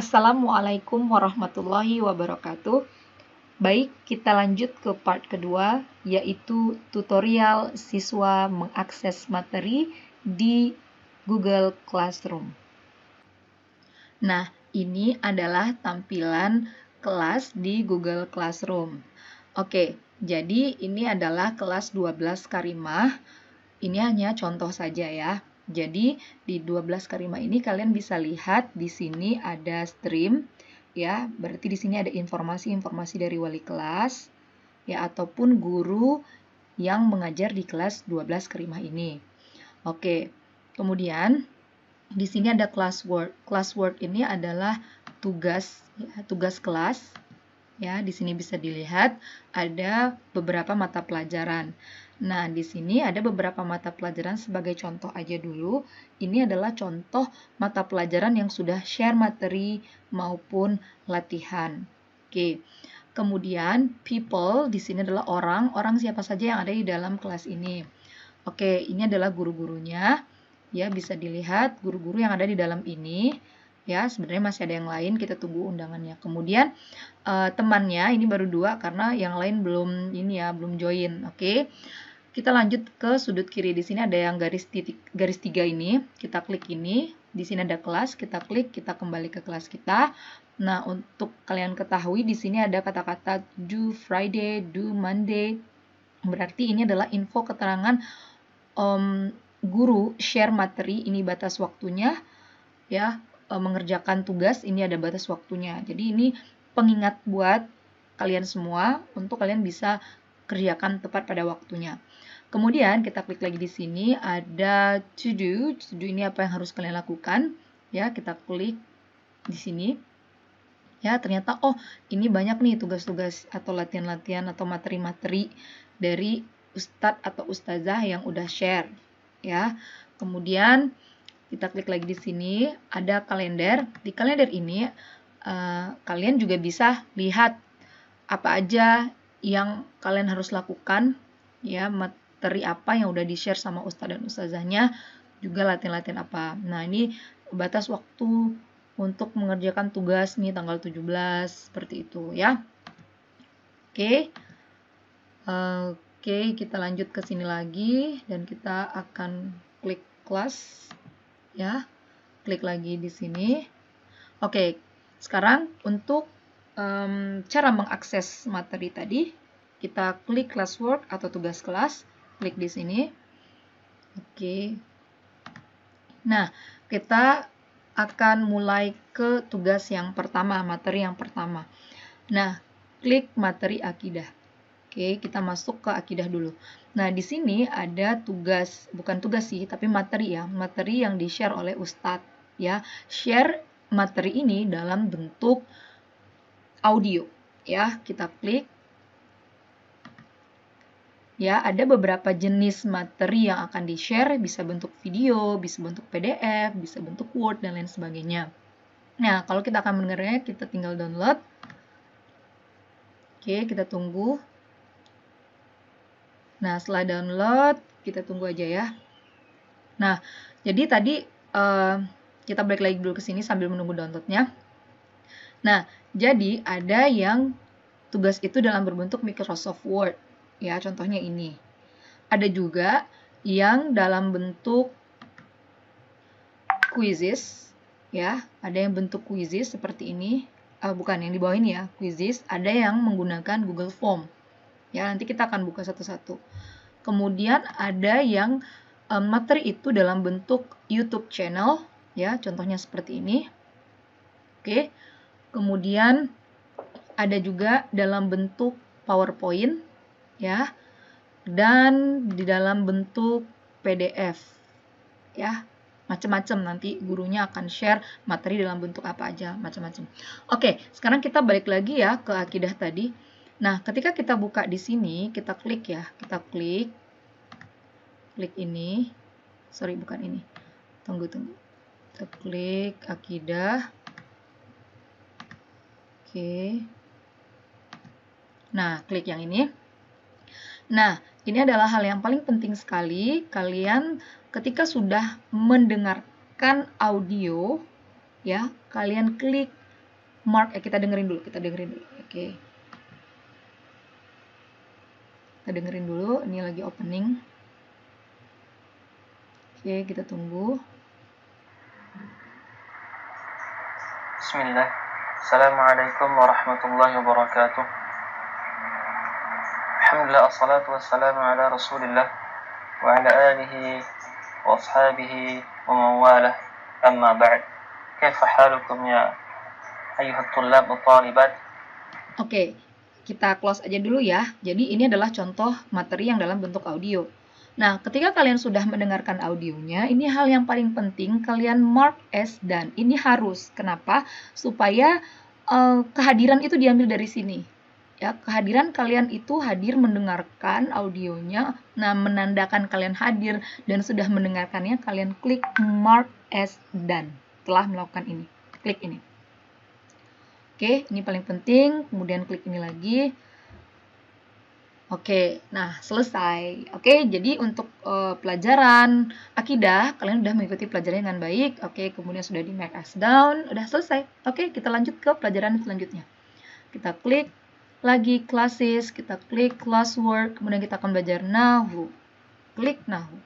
Assalamualaikum warahmatullahi wabarakatuh. Baik, kita lanjut ke part kedua, yaitu tutorial siswa mengakses materi di Google Classroom. Nah, ini adalah tampilan kelas di Google Classroom. Oke, jadi ini adalah kelas 12 Karimah. Ini hanya contoh saja ya. Jadi di 12 Karimah ini kalian bisa lihat di sini ada stream ya. Berarti di sini ada informasi-informasi dari wali kelas ya ataupun guru yang mengajar di kelas 12 Karimah ini. Oke. Kemudian di sini ada classwork. Classwork ini adalah tugas ya, tugas kelas. Ya, di sini bisa dilihat ada beberapa mata pelajaran. Nah, di sini ada beberapa mata pelajaran sebagai contoh aja dulu. Ini adalah contoh mata pelajaran yang sudah share materi maupun latihan. Oke. Kemudian people di sini adalah orang siapa saja yang ada di dalam kelas ini. Oke, ini adalah guru-gurunya. Ya, bisa dilihat guru-guru yang ada di dalam ini. Ya, sebenarnya masih ada yang lain, kita tunggu undangannya. Kemudian temannya ini baru 2 karena yang lain belum belum join. Oke. Kita lanjut ke sudut kiri. Di sini ada yang garis 3 ini. Kita klik ini. Di sini ada kelas, kita klik, kita kembali ke kelas kita. Nah, untuk kalian ketahui di sini ada kata-kata do Friday, do Monday. Berarti ini adalah info keterangan guru share materi, ini batas waktunya ya. Mengerjakan tugas ini ada batas waktunya. Jadi ini pengingat buat kalian semua untuk kalian bisa kerjakan tepat pada waktunya. Kemudian kita klik lagi di sini ada to do. To do ini apa yang harus kalian lakukan? Ya, kita klik di sini. Ya, ternyata ini banyak nih tugas-tugas atau latihan-latihan atau materi-materi dari ustadz atau ustazah yang udah share ya. Kemudian kita klik lagi di sini, ada kalender. Di kalender ini kalian juga bisa lihat apa aja yang kalian harus lakukan, ya materi apa yang udah di-share sama ustadz dan ustazahnya, juga latihan-latihan apa. Nah, ini batas waktu untuk mengerjakan tugas nih tanggal 17, seperti itu ya. Oke. Oke, kita lanjut ke sini lagi dan kita akan klik kelas. Ya, klik lagi di sini. Oke, sekarang untuk cara mengakses materi tadi, kita klik classwork atau tugas kelas, klik di sini. Oke. Nah, kita akan mulai ke tugas yang pertama, materi yang pertama. Nah, klik materi akidah. Oke, kita masuk ke akidah dulu. Nah, di sini ada tugas, bukan tugas sih, tapi materi ya. Materi yang di-share oleh Ustadz ya. Share materi ini dalam bentuk audio ya. Kita klik. Ya, ada beberapa jenis materi yang akan di-share, bisa bentuk video, bisa bentuk PDF, bisa bentuk Word dan lain sebagainya. Nah, kalau kita akan mendengarnya, kita tinggal download. Oke, kita tunggu. Nah, setelah download, kita tunggu aja ya. Nah, jadi tadi kita balik lagi dulu ke sini sambil menunggu downloadnya. Nah, jadi ada yang tugas itu dalam berbentuk Microsoft Word. Ya, contohnya ini. Ada juga yang dalam bentuk quizzes. Ya, ada yang bentuk quizzes seperti ini. Bukan, yang di bawah ini ya, quizzes. Ada yang menggunakan Google Form. Ya, nanti kita akan buka satu-satu. Kemudian ada yang materi itu dalam bentuk YouTube channel, ya, contohnya seperti ini. Oke. Kemudian ada juga dalam bentuk PowerPoint, ya, dan di dalam bentuk PDF, ya, macam-macam. Nanti gurunya akan share materi dalam bentuk apa aja, macam-macam. Oke, sekarang kita balik lagi ya ke akidah tadi. Nah, ketika kita buka di sini, kita klik ya, kita klik ini, sorry bukan ini, tunggu, kita klik akidah, oke, nah klik yang ini. Nah, ini adalah hal yang paling penting sekali, kalian ketika sudah mendengarkan audio, ya, kalian klik Mark, kita dengerin dulu. Oke. Kita dengerin dulu, ini lagi opening. Oke, kita tunggu. Bismillah. Assalamualaikum warahmatullahi wabarakatuh. Alhamdulillah, assalatu wassalamu ala rasulillah wa ala alihi wa ashabihi wa mawalah, amma ba'd. Kaifa halukum ya ayyuhat tullab wa talibat? Oke, kita close aja dulu ya. Jadi ini adalah contoh materi yang dalam bentuk audio. Nah, ketika kalian sudah mendengarkan audionya, ini hal yang paling penting kalian mark as done. Ini harus. Kenapa? Supaya kehadiran itu diambil dari sini. Ya, kehadiran kalian itu hadir mendengarkan audionya. Nah, menandakan kalian hadir dan sudah mendengarkannya, kalian klik mark as done. Telah melakukan ini. Klik ini. Oke, ini paling penting. Kemudian klik ini lagi. Oke, nah selesai. Oke, jadi untuk pelajaran akidah, kalian sudah mengikuti pelajarannya dengan baik. Oke, kemudian sudah di mark as down, udah selesai. Oke, kita lanjut ke pelajaran selanjutnya. Kita klik lagi classes, kita klik classwork, kemudian kita akan belajar Nahu. Klik Nahu.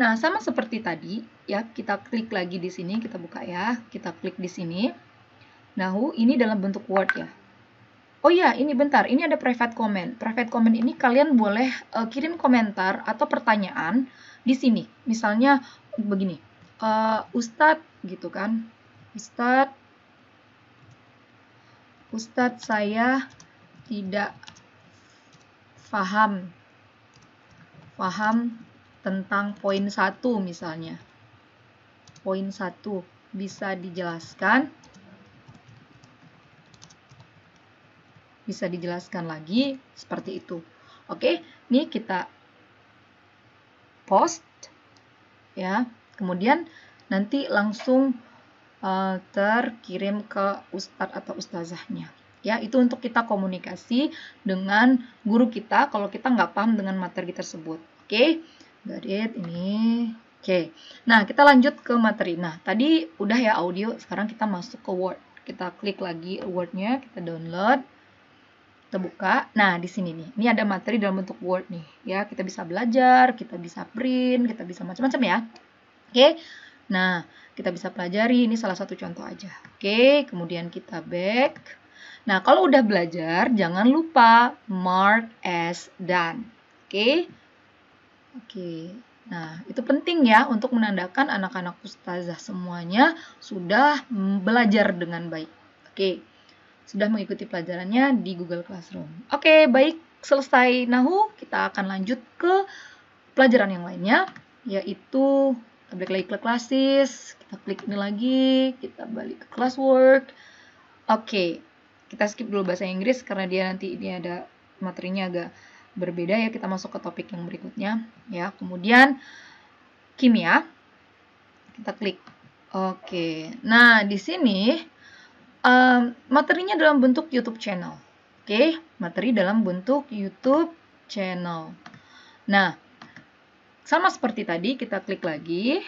Nah, sama seperti tadi, ya, kita klik lagi di sini, kita buka ya. Kita klik di sini. Nahu ini dalam bentuk Word ya. Oh ya, ini bentar, ini ada private comment. Private comment ini kalian boleh kirim komentar atau pertanyaan di sini. Misalnya begini, Ustadz gitu kan, Ustadz saya tidak paham tentang poin 1 misalnya. Poin 1 bisa dijelaskan? Bisa dijelaskan lagi seperti itu. Oke, ini kita post ya. Kemudian nanti langsung terkirim ke ustadz atau ustazahnya. Ya, itu untuk kita komunikasi dengan guru kita kalau kita nggak paham dengan materi tersebut. Oke, got it, ini. Oke, nah kita lanjut ke materi. Nah, tadi udah ya audio, sekarang kita masuk ke Word. Kita klik lagi Word-nya, kita download. Kita buka. Nah, di sini nih. Ini ada materi dalam bentuk Word nih. Ya, kita bisa belajar, kita bisa print, kita bisa macam-macam ya. Oke. Nah, kita bisa pelajari. Ini salah satu contoh aja. Oke, kemudian kita back. Nah, kalau udah belajar, jangan lupa mark as done. Oke. Oke. Nah, itu penting ya untuk menandakan anak-anak ustazah semuanya sudah belajar dengan baik. Oke. Sudah mengikuti pelajarannya di Google Classroom. Oke, baik. Selesai Nahu, kita akan lanjut ke pelajaran yang lainnya, yaitu kita balik lagi ke classes, kita klik ini lagi, kita balik ke classwork. Oke, kita skip dulu bahasa Inggris karena dia nanti ini ada materinya agak berbeda ya. Kita masuk ke topik yang berikutnya ya. Kemudian kimia, kita klik. Oke, nah di sini materinya dalam bentuk YouTube channel. Oke, materi dalam bentuk YouTube channel. Nah, sama seperti tadi, kita klik lagi,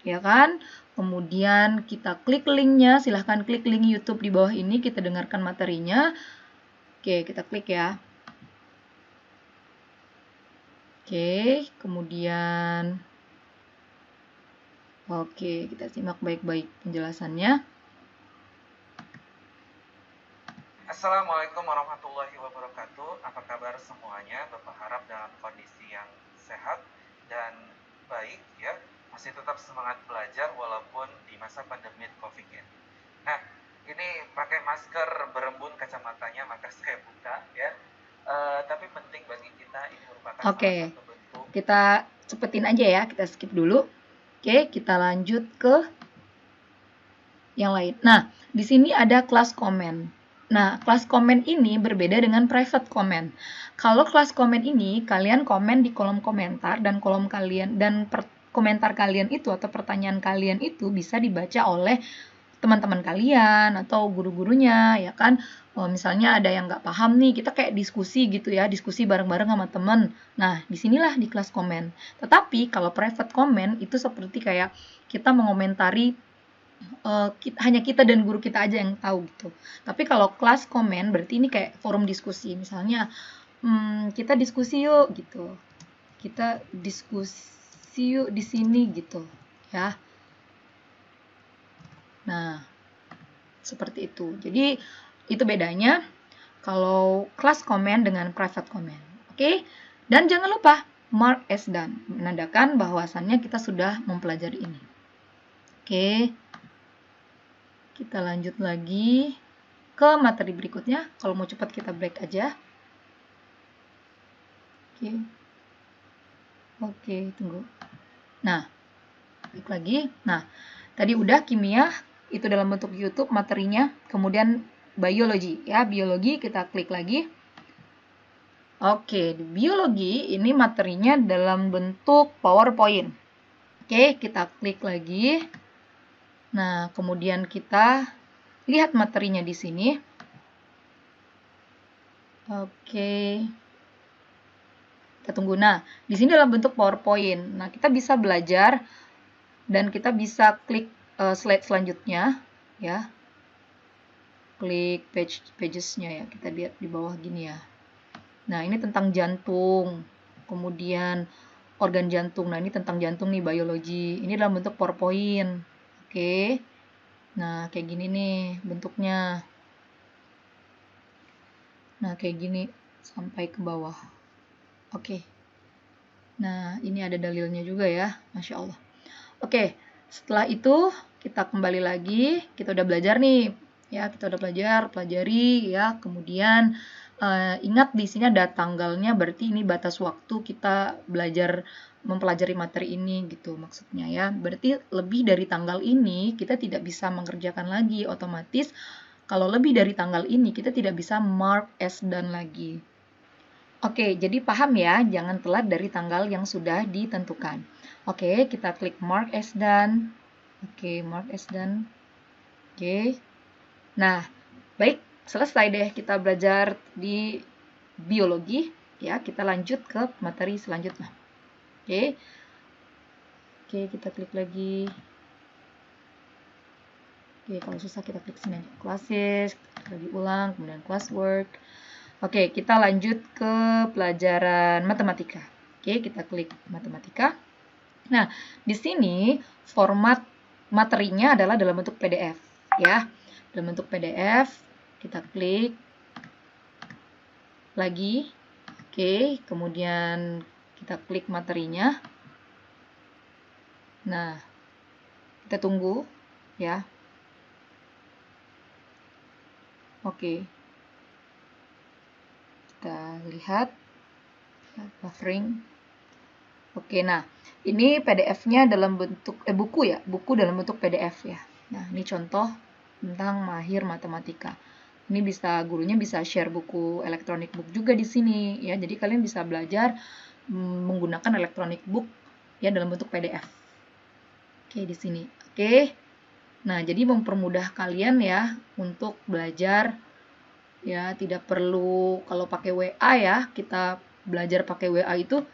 ya kan? Kemudian kita klik linknya, silahkan klik link YouTube di bawah ini, kita dengarkan materinya. Oke, kita klik ya. Oke, kemudian oke, kita simak baik-baik penjelasannya. Assalamualaikum warahmatullahi wabarakatuh. Apa kabar semuanya? Bapak harap dalam kondisi yang sehat dan baik ya. Masih tetap semangat belajar walaupun di masa pandemi COVID ini. Nah, ini pakai masker berembun kacamatanya maka saya buka ya. Tapi penting bagi kita, ini merupakan salah satu bentuk. Kita cepetin aja ya, kita skip dulu. Oke, kita lanjut ke yang lain. Nah, di sini ada kelas komen. Nah, kelas komen ini berbeda dengan private comment. Kalau kelas komen ini, kalian komen di kolom komentar dan kolom kalian dan komentar kalian itu atau pertanyaan kalian itu bisa dibaca oleh teman-teman kalian atau guru-gurunya, ya kan? Misalnya ada yang nggak paham nih, kita kayak diskusi gitu ya, diskusi bareng-bareng sama temen. Nah, disinilah di kelas komen. Tetapi kalau private comment itu seperti kayak kita mengomentari hanya kita dan guru kita aja yang tahu gitu. Tapi kalau kelas komen berarti ini kayak forum diskusi. Misalnya kita diskusi yuk gitu. Kita diskusi yuk di sini gitu ya. Nah, seperti itu. Jadi itu bedanya kalau kelas komen dengan private comment. Oke? Dan jangan lupa mark as done, menandakan bahwasannya kita sudah mempelajari ini. Oke. Kita lanjut lagi ke materi berikutnya. Kalau mau cepat kita break aja. Oke. Oke, tunggu. Nah, balik lagi. Nah, tadi udah kimia, itu dalam bentuk YouTube materinya. Kemudian biologi, ya. Biologi kita klik lagi. Oke, di biologi ini materinya dalam bentuk PowerPoint. Oke, kita klik lagi. Nah, kemudian kita lihat materinya di sini. Oke. Kita tunggu. Nah, di sini dalam bentuk PowerPoint. Nah, kita bisa belajar dan kita bisa klik slide selanjutnya, ya. Klik pages-nya ya. Kita lihat di bawah gini ya. Nah, ini tentang jantung. Kemudian organ jantung. Nah, ini tentang jantung nih, biologi. Ini dalam bentuk PowerPoint. Oke. Nah, kayak gini nih bentuknya. Nah, kayak gini sampai ke bawah. Oke. Nah, ini ada dalilnya juga ya. Masya Allah. Oke, setelah itu kita kembali lagi. Kita udah belajar nih. Ya, kita udah pelajari ya. Kemudian ingat di sini ada tanggalnya, berarti ini batas waktu kita belajar mempelajari materi ini gitu maksudnya ya. Berarti lebih dari tanggal ini kita tidak bisa mengerjakan lagi, otomatis kalau lebih dari tanggal ini kita tidak bisa mark as done lagi. Oke, jadi paham ya, jangan telat dari tanggal yang sudah ditentukan. Oke, kita klik mark as done. Oke, mark as done. Oke. Nah, baik, selesai deh kita belajar di biologi. Ya, kita lanjut ke materi selanjutnya. Oke. Oke, kita klik lagi. Oke, kalau susah kita klik sini aja. Classes, kita lagi ulang, kemudian classwork. Oke, kita lanjut ke pelajaran matematika. Oke, kita klik matematika. Nah, di sini format materinya adalah dalam bentuk PDF, ya. Dalam bentuk PDF, kita klik lagi. Oke, kemudian kita klik materinya. Nah, kita tunggu, ya. Oke. Kita lihat buffering. Oke, nah ini PDF-nya dalam bentuk buku ya, buku dalam bentuk PDF ya. Nah, ini contoh tentang mahir matematika. Ini bisa gurunya bisa share buku electronic book juga di sini ya. Jadi kalian bisa belajar menggunakan electronic book ya dalam bentuk PDF. Oke, di sini. Oke. Nah, jadi mempermudah kalian ya untuk belajar. Ya, tidak perlu kalau pakai WA ya, kita belajar pakai WA itu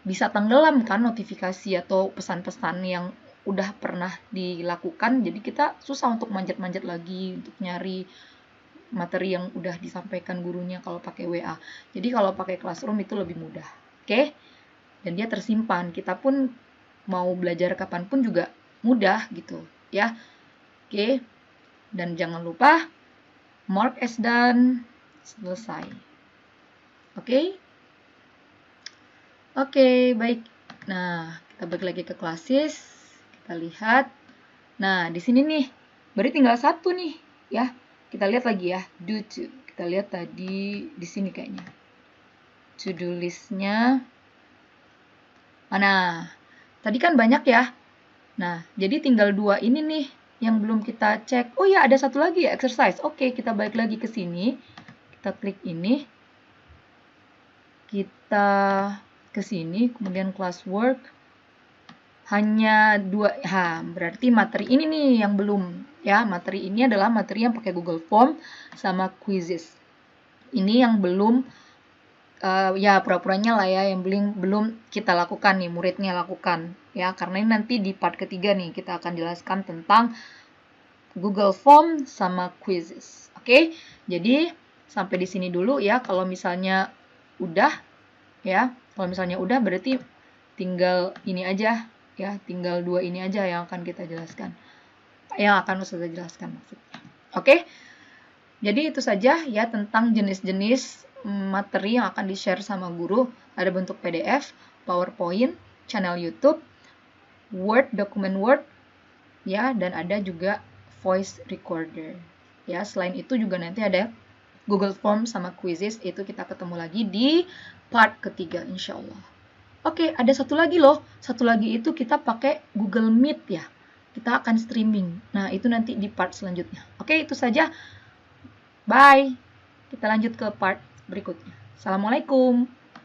bisa tenggelam kan notifikasi atau pesan-pesan yang udah pernah dilakukan. Jadi kita susah untuk manjat-manjat lagi untuk nyari materi yang udah disampaikan gurunya kalau pakai WA. Jadi kalau pakai Classroom itu lebih mudah. Oke? Dan dia tersimpan. Kita pun mau belajar kapanpun juga mudah gitu ya. Oke? Dan jangan lupa mark as done, selesai. Oke? Oke, baik. Nah, kita balik lagi ke classes. Kita lihat. Nah, di sini nih, berarti tinggal satu nih, ya. Kita lihat lagi ya, do to. Kita lihat tadi di sini kayaknya. To-do list-nya. Nah, tadi kan banyak ya. Nah, jadi tinggal 2 ini nih yang belum kita cek. Oh ya, ada satu lagi ya, exercise. Oke, kita balik lagi ke sini. Kita klik ini. Kita ke sini, kemudian classwork. Hanya 2. Berarti materi ini nih yang belum. Ya, materi ini adalah materi yang pakai Google Form sama quizzes. Ini yang belum, ya pura-puranya lah ya, yang belum kita lakukan nih, muridnya lakukan. Ya, karena ini nanti di part ketiga nih, kita akan jelaskan tentang Google Form sama quizzes. Oke, jadi sampai di sini dulu ya. Kalau misalnya udah ya, kalau misalnya udah berarti tinggal ini aja ya, tinggal 2 ini aja yang akan kita jelaskan. Yang akan Ustazah jelaskan maksudnya. Oke. Jadi itu saja ya tentang jenis-jenis materi yang akan di-share sama guru. Ada bentuk PDF, PowerPoint, channel YouTube, Word, dokumen Word, ya, dan ada juga voice recorder. Ya, selain itu juga nanti ada Google Form sama quizzes, itu kita ketemu lagi di part ketiga insya Allah. Oke, ada satu lagi loh. Satu lagi itu kita pakai Google Meet ya. Kita akan streaming. Nah, itu nanti di part selanjutnya. Oke, itu saja. Bye. Kita lanjut ke part berikutnya. Assalamualaikum.